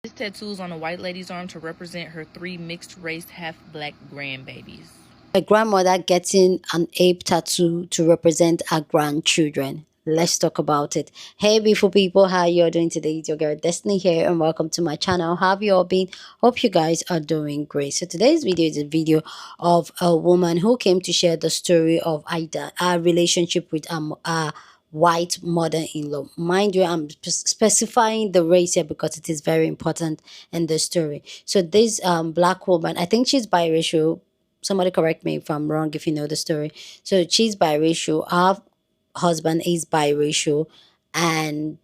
This tattoo is on a white lady's arm to represent her three mixed-race, half-black grandbabies. A grandmother getting an ape tattoo to represent her grandchildren. Let's talk about it. Hey, beautiful people, how you all doing today? It's your girl Destiny here, and welcome to my channel. How have you all been? Hope you guys are doing great. So today's video is a video of a woman who came to share the story of Ida, our relationship with white mother-in-law. Mind you, I'm specifying the race here because it is very important in the story. So this black woman, I think she's biracial. Somebody correct me if I'm wrong if you know the story. So she's biracial. Her husband is biracial, and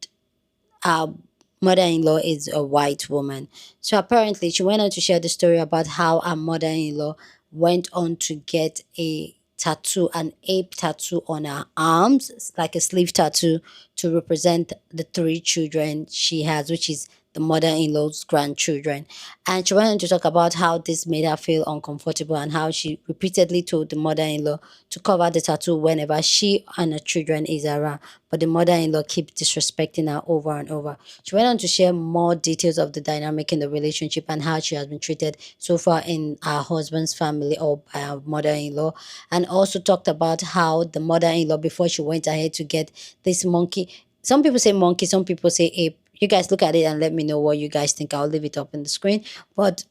our mother-in-law is a white woman. So apparently she went on to share the story about how our mother-in-law went on to get a tattoo, an ape tattoo on her arms, like a sleeve tattoo to represent the three children she has, which is the mother-in-law's grandchildren. And she went on to talk about how this made her feel uncomfortable and how she repeatedly told the mother-in-law to cover the tattoo whenever she and her children is around. But the mother-in-law keeps disrespecting her over and over. She went on to share more details of the dynamic in the relationship and how she has been treated so far in her husband's family or by her mother-in-law. And also talked about how the mother-in-law, before she went ahead to get this monkey, some people say monkey, some people say ape. You guys look at it and let me know what you guys think. I'll leave it up in the screen. But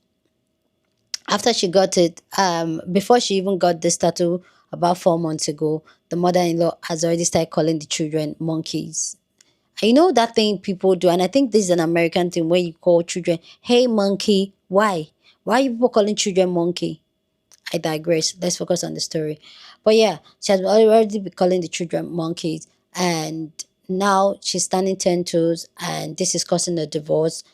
after she got it, before she even got this tattoo about 4 months ago, the mother-in-law has already started calling the children monkeys. And you know that thing people do, and I think this is an American thing where you call children, hey monkey. Why? Why are you people calling children monkey? I digress. Let's focus on the story. But yeah, she has already been calling the children monkeys, and now she's standing 10 toes, and this is causing a divorce.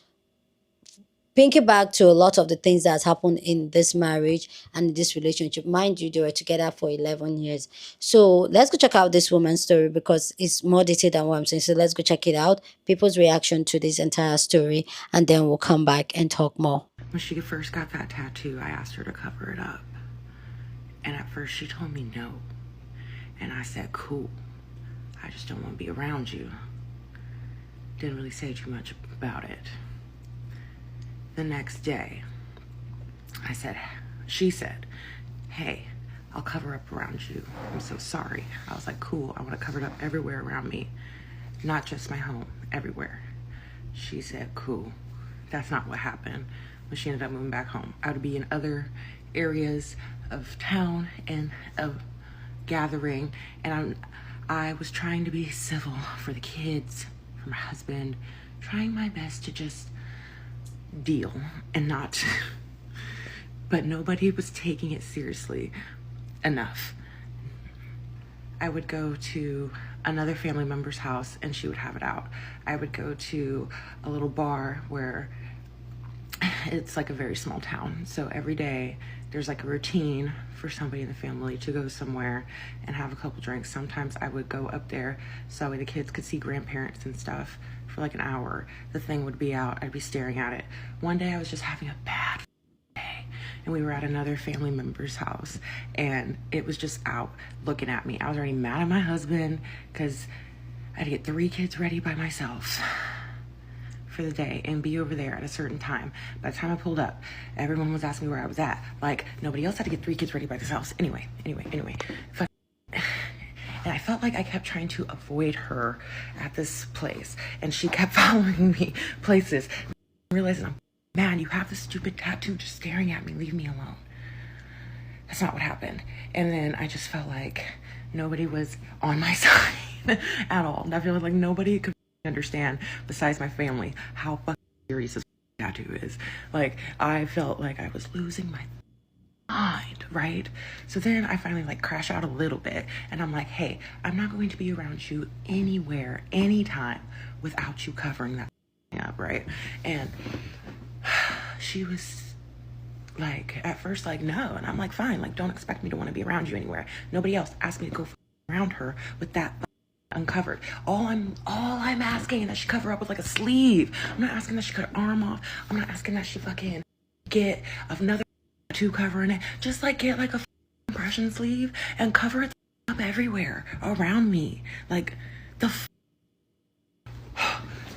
Thinking back to a lot of the things that has happened in this marriage and this relationship. Mind you, they were together for 11 years. So let's go check out this woman's story because it's more detailed than what I'm saying. So let's go check it out. People's reaction to this entire story, and then we'll come back and talk more. When she first got that tattoo, I asked her to cover it up. And at first she told me no. And I said, cool. I just don't want to be around you. Didn't really say too much about it. The next day, she said, hey, I'll cover up around you. I'm so sorry. I was like, cool. I want to cover it up everywhere around me. Not just my home, everywhere. She said, cool. That's not what happened when she ended up moving back home. I would be in other areas of town and of gathering, and I was trying to be civil for the kids, for my husband, trying my best to just deal and not but nobody was taking it seriously enough. I would go to another family member's house and she would have it out. I would go to a little bar where it's like a very small town, so every day there's like a routine for somebody in the family to go somewhere and have a couple drinks. Sometimes I would go up there so that way the kids could see grandparents and stuff for like an hour. The thing would be out, I'd be staring at it. One day I was just having a bad day and we were at another family member's house and it was just out looking at me. I was already mad at my husband because I had to get 3 kids ready by myself for the day and be over there at a certain time. By the time I pulled up, everyone was asking me where I was at. Like, nobody else had to get 3 kids ready by themselves. Anyway. And I felt like I kept trying to avoid her at this place. And she kept following me places. Realizing, I'm man, you have this stupid tattoo just staring at me. Leave me alone. That's not what happened. And then I just felt like nobody was on my side at all. I feel like nobody could understand besides my family how fucking serious this tattoo is. Like, I felt like I was losing my mind, right? So then I finally like crash out a little bit and I'm like, hey, I'm not going to be around you anywhere, anytime without you covering that up, right? And she was like, at first, like, no. And I'm like, fine, like, don't expect me to want to be around you anywhere. Nobody else asked me to go around her with that uncovered. All I'm asking is that she cover up with like a sleeve. I'm not asking that she cut her arm off. I'm not asking that she fucking get another tattoo covering it. Just like get like a compression sleeve and cover it up everywhere around me. Like the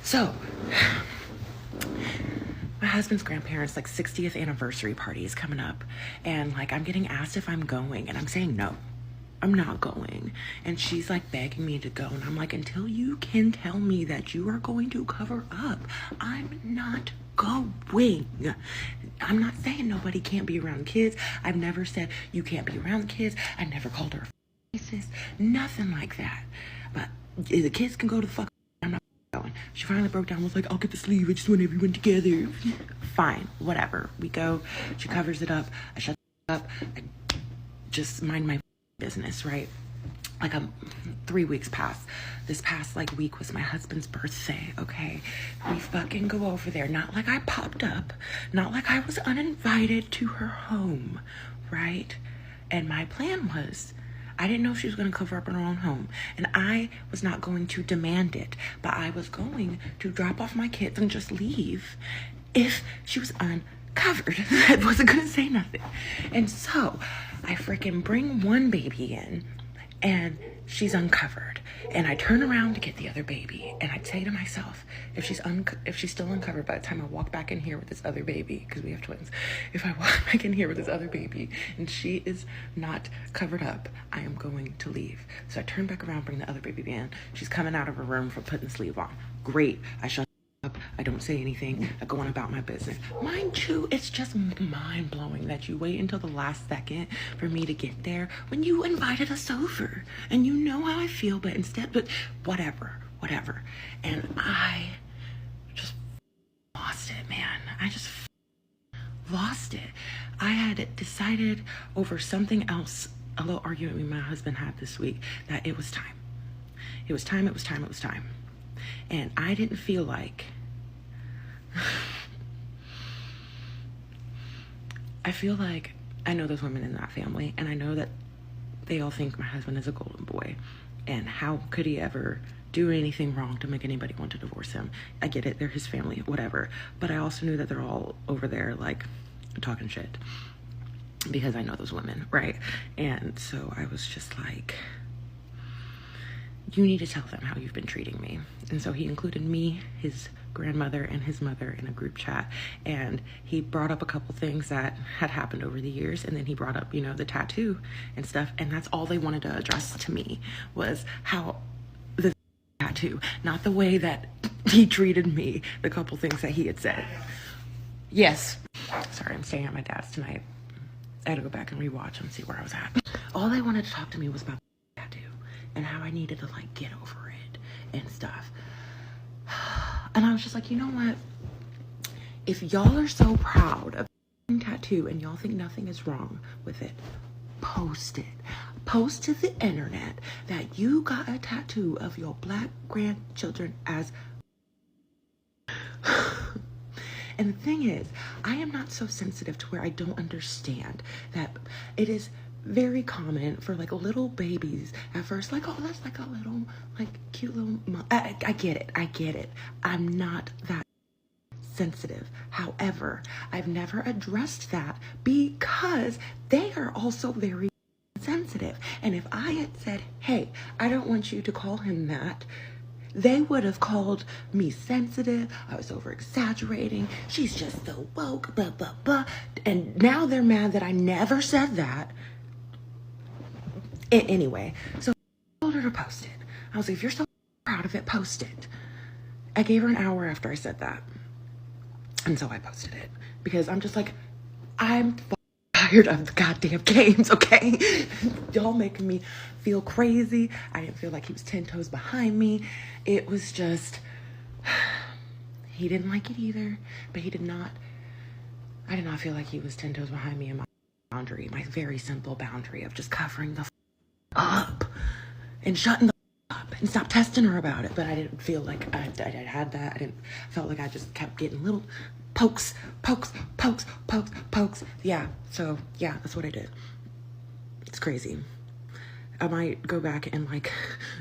so husband's grandparents' like 60th anniversary party is coming up, and like I'm getting asked if I'm going, and I'm saying no, I'm not going. And she's like begging me to go, and I'm like, until you can tell me that you are going to cover up, I'm not going. I'm not saying nobody can't be around kids. I've never said you can't be around the kids. I never called her racist, nothing like that. But the kids can go to the fuck. I'm not going. She finally broke down, was like, I'll get the sleeve, I just want everyone together. Fine, whatever. We go, she covers it up, I shut up, I just mind my business, right? Like 3 weeks past. This past like week was my husband's birthday, okay? We fucking go over there. Not like I popped up, not like I was uninvited to her home, right? And my plan was, I didn't know if she was going to cover up in her own home, and I was not going to demand it, but I was going to drop off my kids and just leave if she was uncovered. I wasn't going to say nothing. And so I freaking bring one baby in, and she's uncovered, and I turn around to get the other baby, and I say to myself, if she's still uncovered by the time I walk back in here with this other baby, because we have twins, if I walk back in here with this other baby and she is not covered up, I am going to leave. So I turn back around, bring the other baby in. She's coming out of her room for putting the sleeve on. Great. I shut up. I don't say anything. I go on about my business. Mind you, it's just mind-blowing that you wait until the last second for me to get there when you invited us over. And you know how I feel, but whatever. And I just lost it, man. I just lost it. I had decided over something else, a little argument me and my husband had this week, that it was time. It was time. And I didn't feel like, I feel like I know those women in that family, and I know that they all think my husband is a golden boy, and how could he ever do anything wrong to make anybody want to divorce him? I get it, they're his family, whatever, but I also knew that they're all over there like talking shit, because I know those women, right? And so I was just like, you need to tell them how you've been treating me. And so he included me, his grandmother, and his mother in a group chat, and he brought up a couple things that had happened over the years, and then he brought up, you know, the tattoo and stuff, and that's all they wanted to address to me was how the tattoo, not the way that he treated me, the couple things that he had said. Yes. Sorry, I'm staying at my dad's tonight. I had to go back and rewatch and see where I was at. All they wanted to talk to me was about the tattoo and how I needed to like get over it and stuff. And I was just like, you know what? If y'all are so proud of a tattoo and y'all think nothing is wrong with it, post it. Post to the internet that you got a tattoo of your black grandchildren as. And the thing is, I am not so sensitive to where I don't understand that it is very common for like little babies at first, like, oh, that's like a little, like, cute little I get it. I'm not that sensitive. However, I've never addressed that because they are also very sensitive. And if I had said, hey, I don't want you to call him that, they would have called me sensitive. I was over exaggerating. She's just so woke, blah, blah, blah. And now they're mad that I never said that. Anyway, so I told her to post it. I was like, if you're so proud of it, post it. I gave her an hour after I said that. And so I posted it because I'm just like, I'm tired of the goddamn games, okay? Y'all making me feel crazy. I didn't feel like he was 10 toes behind me. It was just, he didn't like it either, but I did not feel like he was 10 toes behind me in my boundary, my very simple boundary of just covering the up and shutting the up and stop testing her about it. But I didn't feel like I had that. Felt like I just kept getting little pokes. Yeah, so yeah, that's what I did. It's crazy. I might go back and like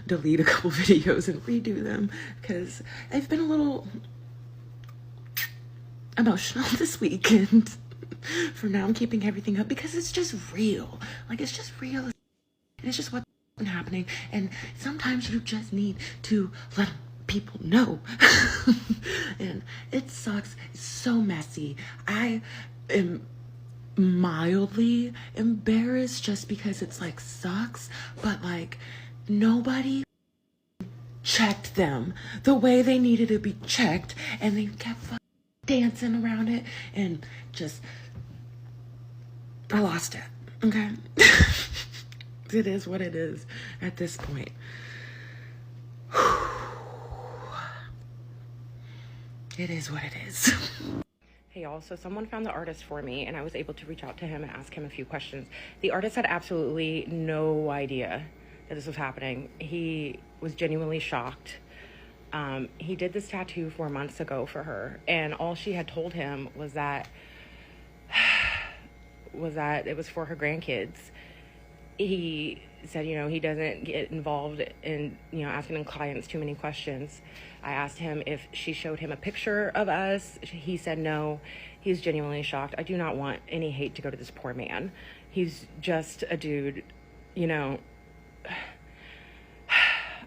delete a couple videos and redo them because I've been a little emotional this week, and for now I'm keeping everything up because it's just real. Like, it's just real. It's just what's happening, and sometimes you just need to let them be. people know. And it sucks. It's so messy. I am mildly embarrassed just because it's like sucks, but like nobody checked them the way they needed to be checked, and they kept dancing around it, and just I lost it. Okay. It is what it is at this point. It is what it is. Hey y'all, so someone found the artist for me, and I was able to reach out to him and ask him a few questions. The artist had absolutely no idea that this was happening. He was genuinely shocked. He did this tattoo 4 months ago for her, and all she had told him was that it was for her grandkids. He said, you know, he doesn't get involved in, you know, asking clients too many questions. I asked him if she showed him a picture of us. He said no. He's genuinely shocked. I do not want any hate to go to this poor man. He's just a dude, you know.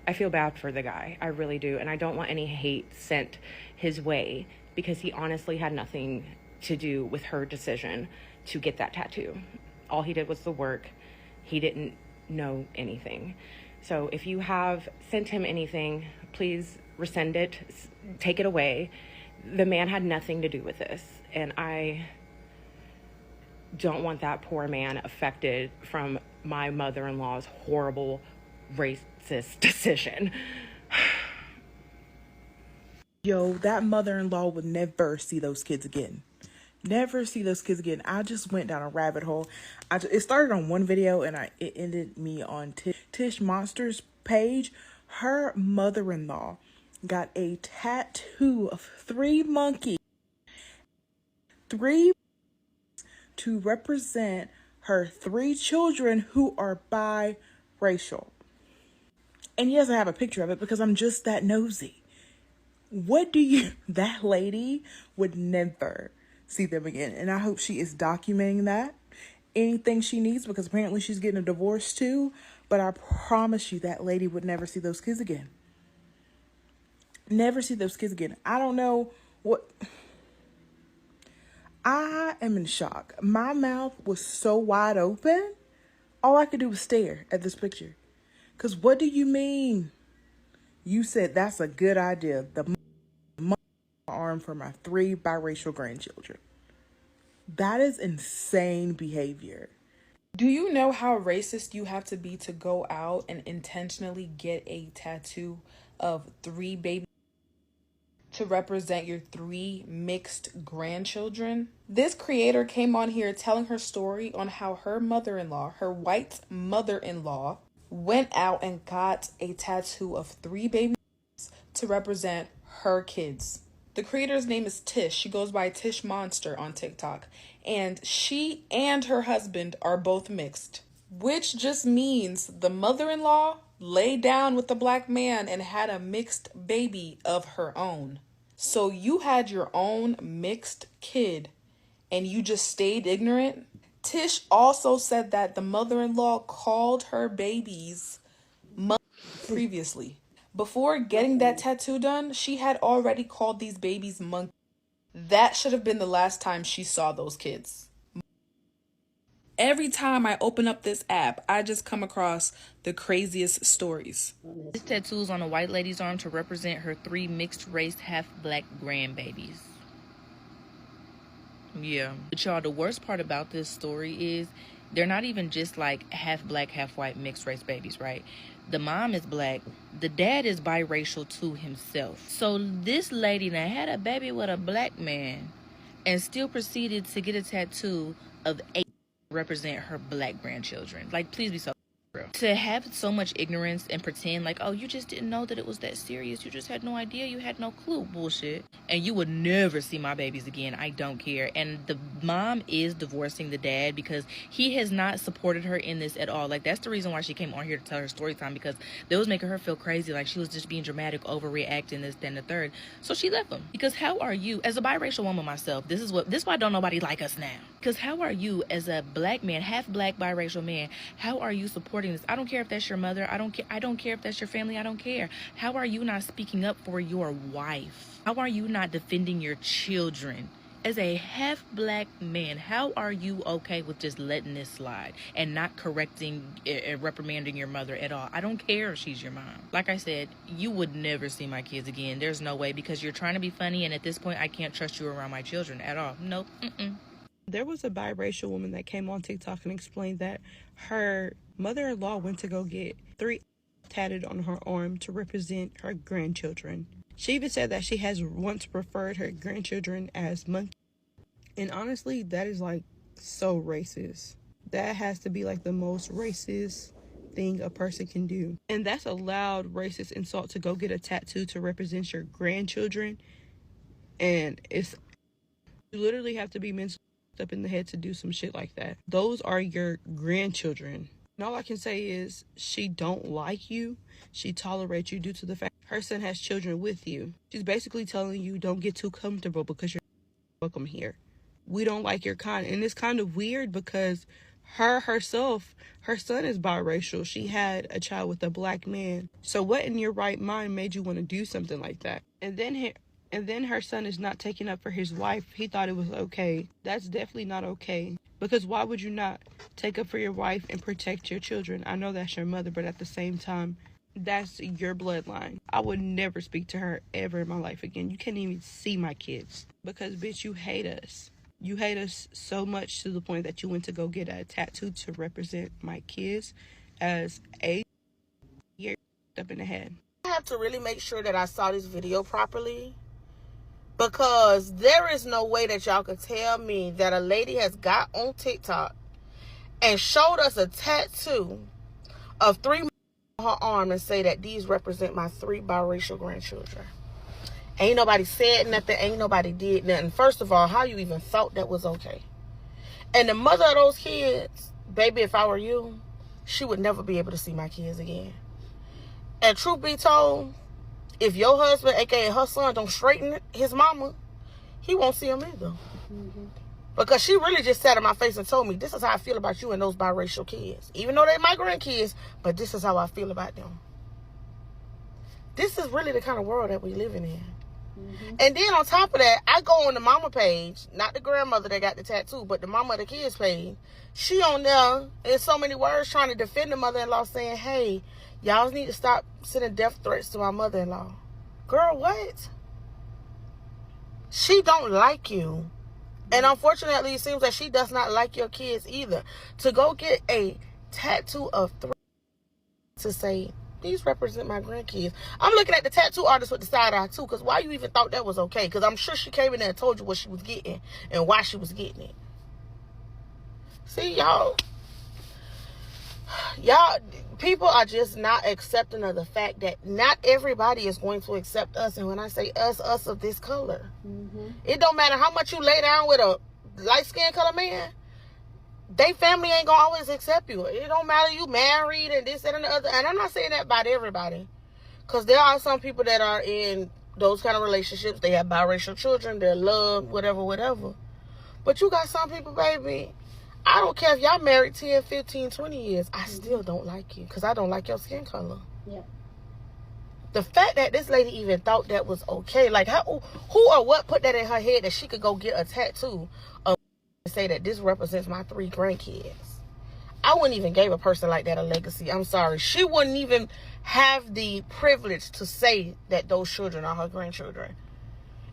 I feel bad for the guy. I really do. And I don't want any hate sent his way, because he honestly had nothing to do with her decision to get that tattoo. All he did was the work. He didn't know anything. So if you have sent him anything, please resend it, take it away. The man had nothing to do with this, and I don't want that poor man affected from my mother-in-law's horrible racist decision. Yo, that mother-in-law would never see those kids again. Never see those kids again. I just went down a rabbit hole. It started on one video, and it ended me on Tish Monster's page. Her mother-in-law got a tattoo of 3 monkeys. 3 to represent her 3 children who are biracial. And yes, I have a picture of it because I'm just that nosy. That lady would never see them again. And I hope she is documenting that. Anything she needs, because apparently she's getting a divorce too. But I promise you that lady would never see those kids again. Never see those kids again. I don't know what... I am in shock. My mouth was so wide open. All I could do was stare at this picture. Because what do you mean? You said that's a good idea. The arm for my 3 biracial grandchildren. That is insane behavior. Do you know how racist you have to be to go out and intentionally get a tattoo of 3 babies to represent your 3 mixed grandchildren? This creator came on here telling her story on how her mother-in-law, her white mother-in-law, went out and got a tattoo of 3 babies to represent her kids. The creator's name is Tish. She goes by Tish Monster on TikTok. And she and her husband are both mixed, which just means the mother-in-law laid down with the black man and had a mixed baby of her own. So you had your own mixed kid and you just stayed ignorant? Tish also said that the mother-in-law called her babies previously. Before getting that tattoo done, she had already called these babies monkeys. That should have been the last time she saw those kids. Every time I open up this app, I just come across the craziest stories. This tattoo is on a white lady's arm to represent her 3 mixed race, half black grandbabies. Yeah. But y'all, the worst part about this story is they're not even just like half black, half white mixed race babies, right? The mom is black. The dad is biracial to himself. So this lady now had a baby with a black man and still proceeded to get a tattoo of 8 represent her black grandchildren. Like, please be so real. To have so much ignorance and pretend like, oh, you just didn't know that it was that serious. You just had no idea. You had no clue. Bullshit. And you would never see my babies again. I don't care. And the mom is divorcing the dad because he has not supported her in this at all. Like, that's the reason why she came on here to tell her story time, because they was making her feel crazy. Like, she was just being dramatic, overreacting, this, then the third. So she left him. Because how are you, as a biracial woman myself, this is why don't nobody like us now. Because how are you, as a black man, half black, biracial man, how are you supporting this? I don't care if that's your mother. I don't care. I don't care if that's your family. I don't care. How are you not speaking up for your wife? How are you not defending your children? As a half black man, how are you okay with just letting this slide and not correcting and reprimanding your mother at all? I don't care if she's your mom. Like I said, you would never see my kids again. There's no way, because you're trying to be funny, and at this point, I can't trust you around my children at all. Nope. There was a biracial woman that came on TikTok and explained that her mother-in-law went to go get 3 tatted on her arm to represent her grandchildren. She even said that she has once referred her grandchildren as monkeys. And honestly, that is like so racist. That has to be like the most racist thing a person can do. And that's a loud racist insult, to go get a tattoo to represent your grandchildren. And you literally have to be mentally up in the head to do some shit like that. Those are your grandchildren. And all I can say is, she don't like you. She tolerates you due to the fact her son has children with you. She's basically telling you, don't get too comfortable because you're welcome here. We don't like your kind. And it's kind of weird because her son is biracial. She had a child with a black man. So what in your right mind made you want to do something like that? And then her son is not taking up for his wife. He thought it was okay. That's definitely not okay. Because why would you not take up for your wife and protect your children? I know that's your mother, but at the same time, that's your bloodline. I would never speak to her ever in my life again. You can't even see my kids. Because, bitch, you hate us. You hate us so much to the point that you went to go get a tattoo to represent my kids as a year up in the head. I have to really make sure that I saw this video properly, because there is no way that y'all could tell me that a lady has got on TikTok and showed us a tattoo of 3 on her arm and say that these represent my 3 biracial grandchildren. Ain't nobody said nothing. Ain't nobody did nothing. First of all, how you even thought that was okay? And the mother of those kids, baby, if I were you, she would never be able to see my kids again. And truth be told, if your husband, aka her son, don't straighten his mama, he won't see him either. Because she really just sat in my face and told me, this is how I feel about you and those biracial kids. Even though they're my grandkids, but this is how I feel about them. This is really the kind of world that we're living in. And then on top of that, I go on the mama page, not the grandmother that got the tattoo, but the mama of the kids page. She on there in so many words trying to defend the mother-in-law, saying, hey, y'all need to stop sending death threats to my mother-in-law. Girl, what? She don't like you. And unfortunately, it seems that she does not like your kids either. To go get a tattoo of 3 to say, these represent my grandkids. I'm looking at the tattoo artist with the side eye too, because why you even thought that was okay? Because I'm sure she came in there and told you what she was getting and why she was getting it. See, y'all, people are just not accepting of the fact that not everybody is going to accept us. And when I say us of this color, it don't matter how much you lay down with a light-skinned color man. They family ain't gonna always accept you. It don't matter you married and this, that, and the other. And I'm not saying that about everybody, because there are some people that are in those kind of relationships. They have biracial children. They're loved, whatever. But you got some people, baby, I don't care if y'all married 10, 15, 20 years. I still don't like you because I don't like your skin color. Yeah. The fact that this lady even thought that was okay. Like, who or what put that in her head that she could go get a tattoo of say that this represents my 3 grandkids? I wouldn't even give a person like that a legacy. I'm sorry. She wouldn't even have the privilege to say that those children are her grandchildren.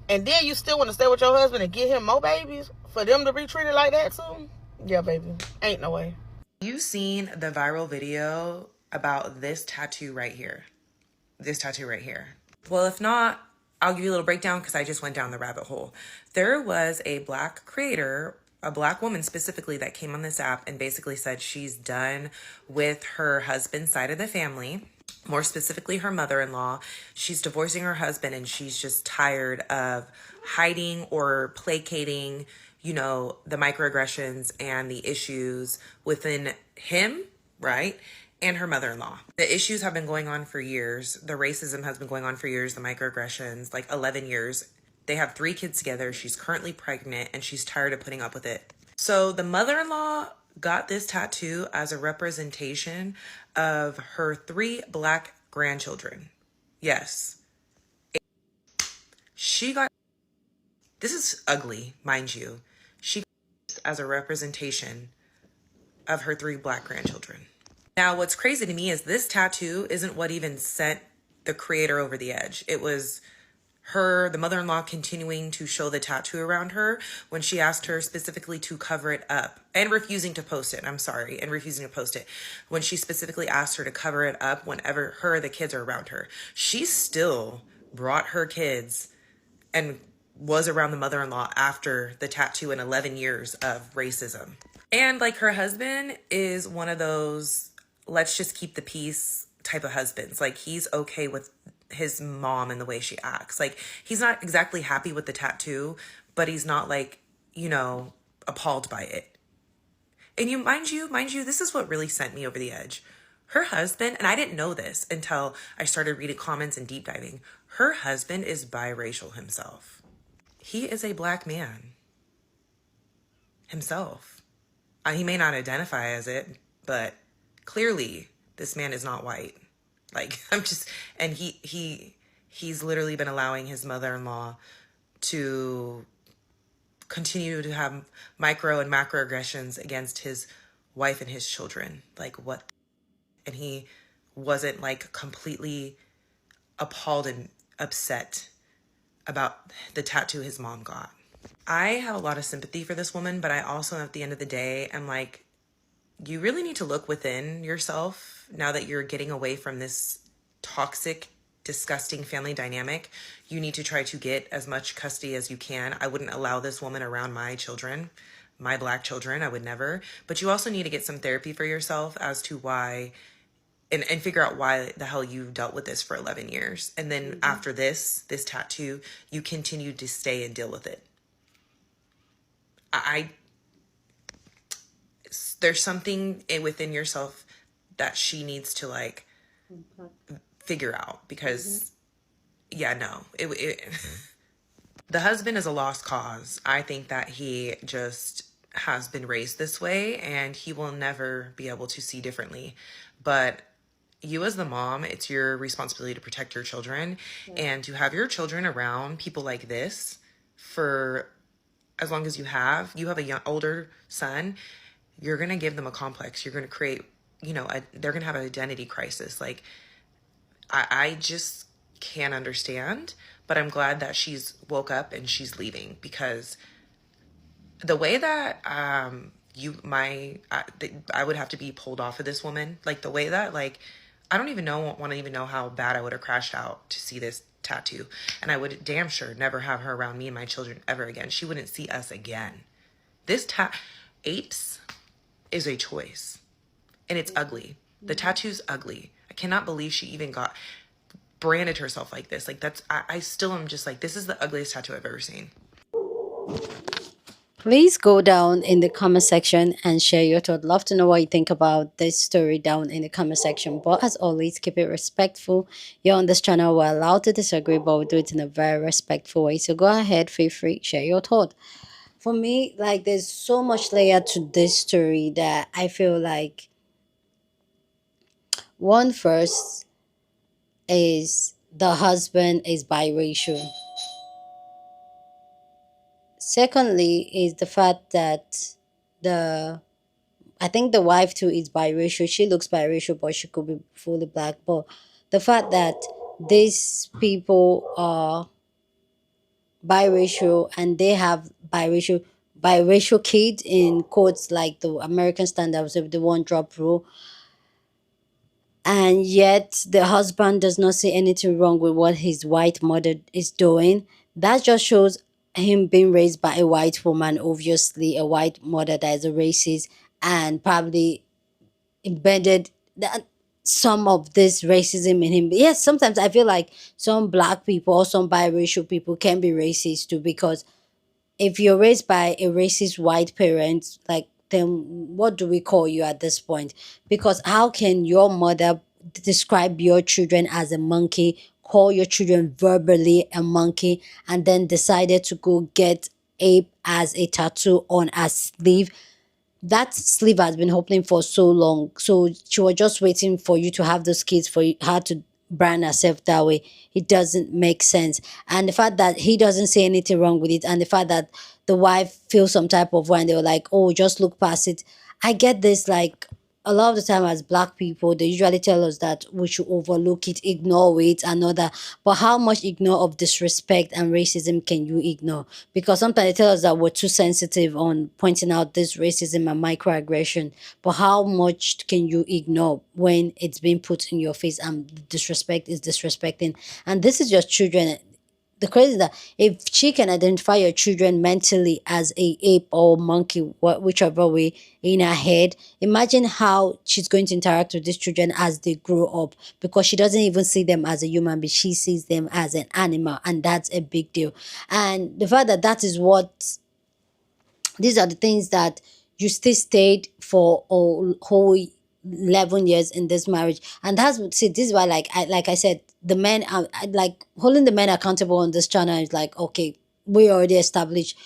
And then you still want to stay with your husband and get him more babies for them to be treated like that too? Yeah, baby. Ain't no way. You seen the viral video about this tattoo right here? This tattoo right here. Well, if not, I'll give you a little breakdown because I just went down the rabbit hole. There was a Black creator, a Black woman specifically, that came on this app and basically said she's done with her husband's side of the family, more specifically her mother-in-law. She's divorcing her husband and she's just tired of hiding or placating, you know, the microaggressions and the issues within him, right? And her mother-in-law. The issues have been going on for years. The racism has been going on for years. The microaggressions, like 11 years. They have 3 kids together. She's currently pregnant and she's tired of putting up with it. So the mother-in-law got this tattoo as a representation of her 3 black grandchildren. Yes. She got, this is ugly, mind you. She got this as a representation of her 3 black grandchildren. Now, what's crazy to me is this tattoo isn't what even sent the creator over the edge. It was her, the mother-in-law, continuing to show the tattoo around her when she asked her specifically to cover it up and refusing to post it. I'm sorry, and refusing to post it. When she specifically asked her to cover it up whenever her, the kids are around her, she still brought her kids and was around the mother-in-law after the tattoo and 11 years of racism. And like her husband is one of those, let's just keep the peace type of husbands. Like he's okay with his mom and the way she acts. Like he's not exactly happy with the tattoo, but he's not like, you know, appalled by it. And mind you, this is what really sent me over the edge. Her husband, and I didn't know this until I started reading comments and deep diving, her husband is biracial himself. He is a black man himself. He may not identify as it, but clearly this man is not white. Like and he's literally been allowing his mother-in-law to continue to have micro and macroaggressions against his wife and his children. Like what? And he wasn't like completely appalled and upset about the tattoo his mom got. I have a lot of sympathy for this woman, but I also, at the end of the day, am like, you really need to look within yourself now that you're getting away from this toxic, disgusting family dynamic. You need to try to get as much custody as you can. I wouldn't allow this woman around my children, my black children. I would never. But you also need to get some therapy for yourself as to why, and figure out why the hell you dealt with this for 11 years. And then after this tattoo, you continue to stay and deal with it. There's something within yourself that she needs to like figure out, because the husband is a lost cause. I think that he just has been raised this way and he will never be able to see differently. But you as the mom, it's your responsibility to protect your children and to have your children around people like this for as long as you have a older son. You're going to give them a complex. You're going to create, they're going to have an identity crisis. Like, I just can't understand, but I'm glad that she's woke up and she's leaving, because the way that, I would have to be pulled off of this woman. Like the way that, like, I don't even want to even know how bad I would have crashed out to see this tattoo. And I would damn sure never have her around me and my children ever again. She wouldn't see us again. This apes is a choice, and it's ugly. The tattoo's ugly. I cannot believe she even branded herself like this. Like I still am just like, this is the ugliest tattoo I've ever seen. Please go down in the comment section and share your thought. Love to know what you think about this story down in the comment section. But as always, keep it respectful. You're on this channel, we're allowed to disagree, but we do it in a very respectful way. So go ahead, feel free, share your thought. For me, like, there's so much layer to this story that I feel like one first is the husband is biracial. Secondly is the fact that I think the wife too is biracial. She looks biracial, but she could be fully black. But the fact that these people are biracial and they have biracial kids, in quotes, like the American standards of the one drop rule, and yet the husband does not see anything wrong with what his white mother is doing. That just shows him being raised by a white woman, obviously a white mother that is a racist, and probably embedded some of this racism in him. Yes, sometimes I feel like some black people or some biracial people can be racist too, because if you're raised by a racist white parent, like, then what do we call you at this point? Because how can your mother describe your children as a monkey, call your children verbally a monkey, and then decided to go get ape as a tattoo on her sleeve. That sleeve has been opening for so long. So she was just waiting for you to have those kids for her to brand herself that way. It doesn't make sense. And the fact that he doesn't say anything wrong with it, and the fact that the wife feels some type of way and they were like, oh, just look past it. I get this, like, a lot of the time as black people they usually tell us that we should overlook it, ignore it and all that. But how much ignore of disrespect and racism can you ignore? Because sometimes they tell us that we're too sensitive on pointing out this racism and microaggression, but how much can you ignore when it's being put in your face and disrespect is disrespecting? And this is just children. The crazy is that if she can identify your children mentally as a ape or monkey, whichever way, in her head, imagine how she's going to interact with these children as they grow up, because she doesn't even see them as a human being, she sees them as an animal, and that's a big deal. And the fact that that is what, these are the things that you still stayed for a whole 11 years in this marriage. And that's, see, this is why, like I said, the men are like holding the men accountable on this channel is like, okay, we already established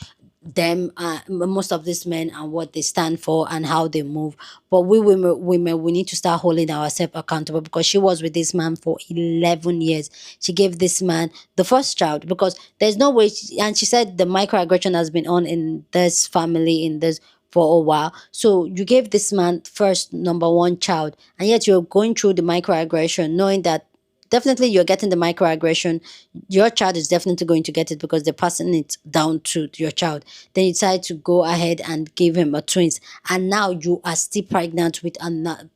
them, most of these men, and what they stand for and how they move. But we women, we need to start holding ourselves accountable, because she was with this man for 11 years. She gave this man the first child, because there's no way and she said the microaggression has been on in this family, in this, for a while. So you gave this man first number one child, and yet you're going through the microaggression knowing that definitely you're getting the microaggression, your child is definitely going to get it because they're passing it down to your child. Then you decide to go ahead and give him a twins, and now you are still pregnant with another.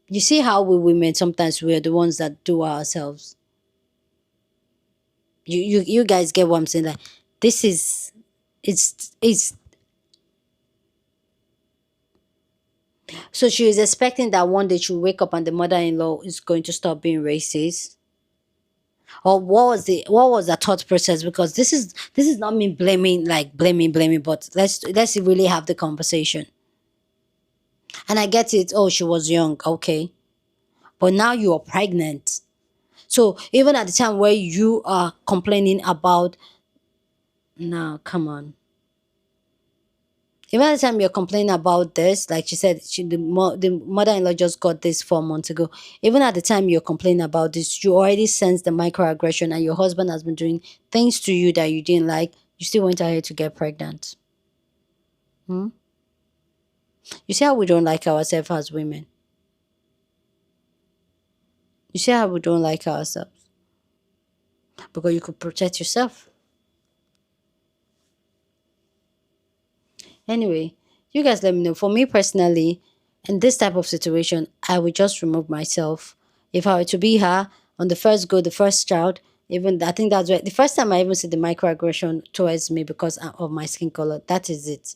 You see how we women sometimes we're the ones that do ourselves. You guys get what I'm saying? Like, this is, it's so she is expecting that one day she'll wake up and the mother-in-law is going to stop being racist. Or what was the thought process? Because this is not me blaming, like blaming, but let's really have the conversation. And I get it, oh, she was young, okay, but now you are pregnant. So even at the time where you are complaining about, no, come on, even at the time you're complaining about this, like she said, the mother-in-law just got this 4 months ago. Even at the time you're complaining about this, you already sense the microaggression, and your husband has been doing things to you that you didn't like. You still went ahead to get pregnant. You see how we don't like ourselves as women. You see how we don't like ourselves, because you could protect yourself. Anyway, you guys let me know. For me personally, in this type of situation, I would just remove myself. If I were to be her, on the first go, the first child, even I think that's right. The first time I even see the microaggression towards me because of my skin color, that is it.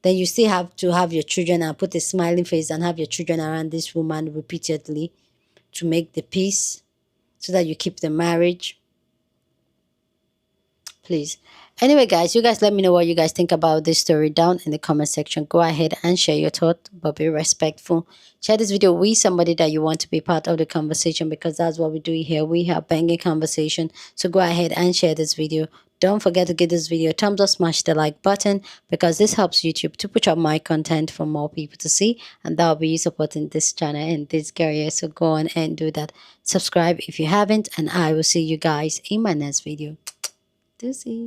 Then you still have to have your children and put a smiling face and have your children around this woman repeatedly to make the peace, so that you keep the marriage. Please. Anyway, guys, you guys let me know what you guys think about this story down in the comment section. Go ahead and share your thought, but be respectful. Share this video with somebody that you want to be part of the conversation, because that's what we do here. We have banging conversation. So go ahead and share this video. Don't forget to give this video a thumbs up, smash the like button, because this helps YouTube to push up my content for more people to see, and that will be you supporting this channel and this career. So go on and do that. Subscribe if you haven't, and I will see you guys in my next video. Deuces.